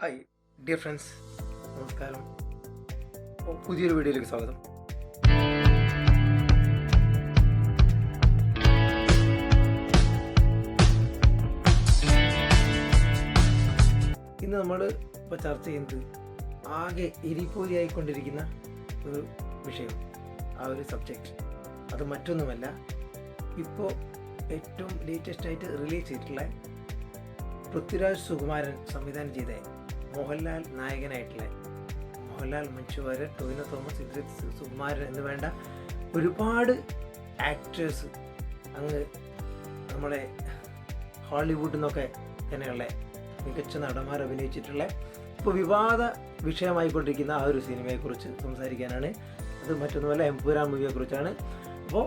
Hi dear friends, നമസ്കാരം. പുതിയൊരു വീഡിയോയിലേക്ക് സ്വാഗതം. ഇന്ന് നമ്മൾ ഇപ്പോൾ ചർച്ച ചെയ്യുന്നത് ആകെ എരിപ്പോരിയായിക്കൊണ്ടിരിക്കുന്ന ഒരു വിഷയം, ആ ഒരു സബ്ജക്റ്റ്. അത് മറ്റൊന്നുമല്ല, ഇപ്പോൾ ഏറ്റവും ലേറ്റസ്റ്റായിട്ട് റിലീസ് ചെയ്തിട്ടുള്ള പൃഥ്വിരാജ് സുകുമാരൻ സംവിധാനം ചെയ്ത മോഹൻലാൽ നായകനായിട്ടുള്ള മോഹൻലാൽ, മഞ്ജു വാര്യർ, ടൊവിനോ തോമസ്, ഇന്ദ്രജിത്ത് സുകുമാരൻ എന്ന് വേണ്ട ഒരുപാട് ആക്ടേഴ്സ് അങ്ങ് നമ്മളെ ഹോളിവുഡിൽ നിന്നൊക്കെ തന്നെയുള്ള മികച്ച നടന്മാർ അഭിനയിച്ചിട്ടുള്ള ഇപ്പോൾ വിവാദ വിഷയമായിക്കൊണ്ടിരിക്കുന്ന ആ ഒരു സിനിമയെക്കുറിച്ച് സംസാരിക്കാനാണ്. അത് മറ്റൊന്നുമല്ല, എമ്പുരാൻ മൂവിയെക്കുറിച്ചാണ്. അപ്പോൾ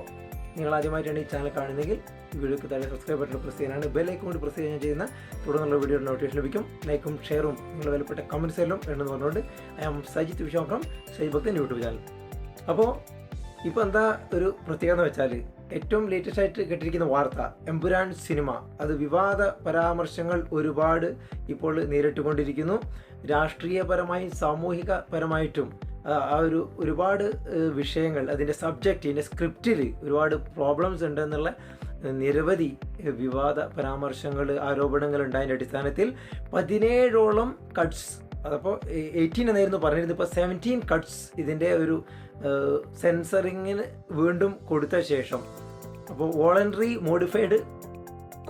നിങ്ങൾ ആദ്യമായിട്ടാണ് ഈ ചാനൽ കാണുന്നതെങ്കിൽ ഈ വീഡിയോക്ക് താഴെ സബ്സ്ക്രൈബ് ബട്ടൺ പ്രസ് ചെയ്യാനാണ്. ബെല്ലൈക്കൺ കൂടി പ്രസ് ചെയ്യാൻ ചെയ്യുന്ന തുടർന്നുള്ള വീഡിയോയുടെ നോട്ടിഫിക്കേഷൻ ലഭിക്കും. ലൈക്കും ഷെയറും നിങ്ങൾ വിലപ്പെട്ട കമൻറ്റ്സ് എല്ലാം എന്ന് പറഞ്ഞുകൊണ്ട് I am Sajith Vishwam from Saji Bhakthan YouTube channel. അപ്പോൾ ഇപ്പോൾ എന്താ ഒരു പ്രത്യേകത എന്ന് വെച്ചാൽ, ഏറ്റവും ലേറ്റസ്റ്റ് ആയിട്ട് കേട്ടിരിക്കുന്ന വാർത്ത, എമ്പുരാൻ സിനിമ അത് വിവാദ പരാമർശങ്ങൾ ഒരുപാട് ഇപ്പോൾ നേരിട്ടുകൊണ്ടിരിക്കുന്നു. രാഷ്ട്രീയപരമായും സാമൂഹികപരമായിട്ടും ആ ഒരുപാട് വിഷയങ്ങൾ, അതിൻ്റെ സബ്ജക്റ്റിൻ്റെ സ്ക്രിപ്റ്റിൽ ഒരുപാട് പ്രോബ്ലംസ് ഉണ്ടെന്നുള്ള നിരവധി വിവാദ പരാമർശങ്ങൾ, ആരോപണങ്ങൾ ഉണ്ടായതിൻ്റെ അടിസ്ഥാനത്തിൽ 17ഓളം കട്ട്സ്, അതപ്പോൾ 18 എന്നായിരുന്നു പറഞ്ഞിരുന്നത്, ഇപ്പോൾ 17 കട്ട്സ് ഇതിൻ്റെ ഒരു സെൻസറിങ്ങിന് വീണ്ടും കൊടുത്ത ശേഷം, അപ്പോൾ വോളണ്ടറി മോഡിഫൈഡ്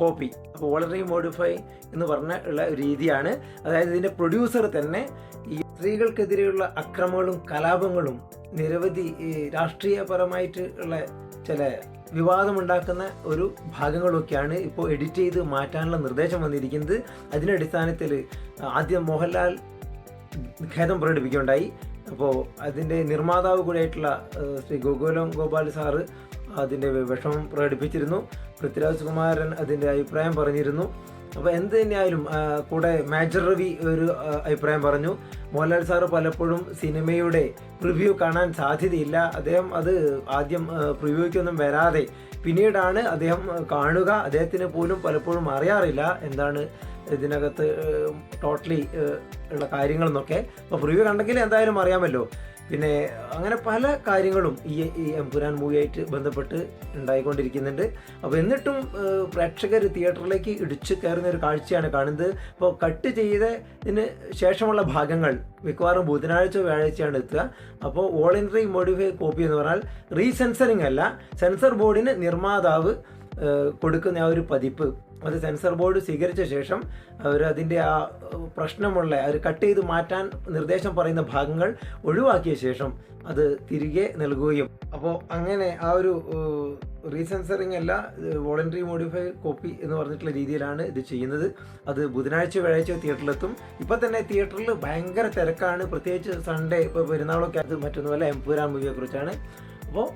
കോപ്പി, അപ്പോൾ വോളണ്ടറി മോഡിഫൈ എന്ന് പറഞ്ഞ ഉള്ള രീതിയാണ്. അതായത് ഇതിൻ്റെ പ്രൊഡ്യൂസർ തന്നെ ഈ സ്ത്രീകൾക്കെതിരെയുള്ള അക്രമങ്ങളും കലാപങ്ങളും നിരവധി രാഷ്ട്രീയപരമായിട്ട് ഉള്ള ചില വിവാദമുണ്ടാക്കുന്ന ഒരു ഭാഗങ്ങളൊക്കെയാണ് ഇപ്പോൾ എഡിറ്റ് ചെയ്ത് മാറ്റാനുള്ള നിർദ്ദേശം വന്നിരിക്കുന്നത്. അതിൻ്റെ അടിസ്ഥാനത്തിൽ ആദ്യം മോഹൻലാൽ ഖേദം പ്രകടിപ്പിക്കുകയുണ്ടായി. അപ്പോൾ അതിൻ്റെ നിർമ്മാതാവ് കൂടിയായിട്ടുള്ള ശ്രീ ഗോപാൽ സാറ് അതിൻ്റെ വിഷമം പ്രകടിപ്പിച്ചിരുന്നു. പൃഥ്വിരാജ് സുകുമാരൻ അതിൻ്റെ അഭിപ്രായം പറഞ്ഞിരുന്നു. അപ്പോൾ എന്ത് തന്നെയായാലും കൂടെ മേജർ രവി ഒരു അഭിപ്രായം പറഞ്ഞു. മോഹൻലാൽ സാറ് പലപ്പോഴും സിനിമയുടെ പ്രിവ്യൂ കാണാൻ സാധ്യതയില്ല. അദ്ദേഹം അത് ആദ്യം പ്രിവ്യൂക്കൊന്നും വരാതെ പിന്നീടാണ് അദ്ദേഹം കാണുക. അദ്ദേഹത്തിന് പോലും പലപ്പോഴും അറിയാറില്ല എന്താണ് ഇതിനകത്ത് ടോട്ടലി ഉള്ള കാര്യങ്ങളെന്നൊക്കെ. അപ്പോൾ പ്രിവ്യൂ കണ്ടെങ്കിൽ എന്തായാലും അറിയാമല്ലോ. പിന്നെ അങ്ങനെ പല കാര്യങ്ങളും ഈ എമ്പുരാൻ മൂവിയായിട്ട് ബന്ധപ്പെട്ട് ഉണ്ടായിക്കൊണ്ടിരിക്കുന്നുണ്ട്. അപ്പോൾ എന്നിട്ടും പ്രേക്ഷകർ തിയേറ്ററിലേക്ക് ഇടിച്ചു കയറുന്ന ഒരു കാഴ്ചയാണ് കാണുന്നത്. ഇപ്പോൾ കട്ട് ചെയ്തതിന് ശേഷമുള്ള ഭാഗങ്ങൾ മിക്കവാറും ബുധനാഴ്ച വ്യാഴാഴ്ചയാണ് എത്തുക. അപ്പോൾ വോളണ്ടറി മോഡിഫൈ കോപ്പി എന്ന് പറഞ്ഞാൽ റീസെൻസറിങ് അല്ല, സെൻസർ ബോർഡിന് നിർമ്മാതാവ് കൊടുക്കുന്ന ആ ഒരു പതിപ്പ്, അത് സെൻസർ ബോർഡ് സ്വീകരിച്ച ശേഷം അവരതിൻ്റെ ആ പ്രശ്നമുള്ള അവർ കട്ട് ചെയ്ത് മാറ്റാൻ നിർദ്ദേശം പറയുന്ന ഭാഗങ്ങൾ ഒഴിവാക്കിയ ശേഷം അത് തിരികെ നൽകുകയും, അപ്പോൾ അങ്ങനെ ആ ഒരു റീസെൻസറിങ് അല്ല, വോളണ്ടറി മോഡിഫൈ കോപ്പി എന്ന് പറഞ്ഞിട്ടുള്ള രീതിയിലാണ് ഇത് ചെയ്യുന്നത്. അത് ബുധനാഴ്ച വ്യാഴാഴ്ച തിയേറ്ററിലെത്തും. ഇപ്പം തന്നെ തിയേറ്ററിൽ ഭയങ്കര തിരക്കാണ്, പ്രത്യേകിച്ച് സൺഡേ, ഇപ്പോൾ പെരുന്നാളൊക്കെ. അത് മറ്റൊന്നുമല്ല, എമ്പുരാൻ മൂവിയെക്കുറിച്ചാണ്. അപ്പോൾ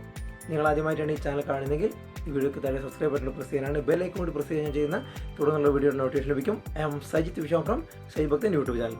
നിങ്ങൾ ആദ്യമായിട്ടാണ് ഈ ചാനൽ കാണുന്നതെങ്കിൽ ഈ വീഡിയോക്ക് താഴെ സബ്സ്ക്രൈബ് ബട്ടൺ പ്രസ് ചെയ്യാനാണ്. ബെല്ലൈക്കൺ കൂടി പ്രസ് ചെയ്യാൻ ചെയ്യുന്ന തുടർന്നുള്ള വീഡിയോയുടെ നോട്ടിഫിക്കേഷൻ ലഭിക്കും. I am Sajith Vishwam from Saji Bhakthan YouTube channel.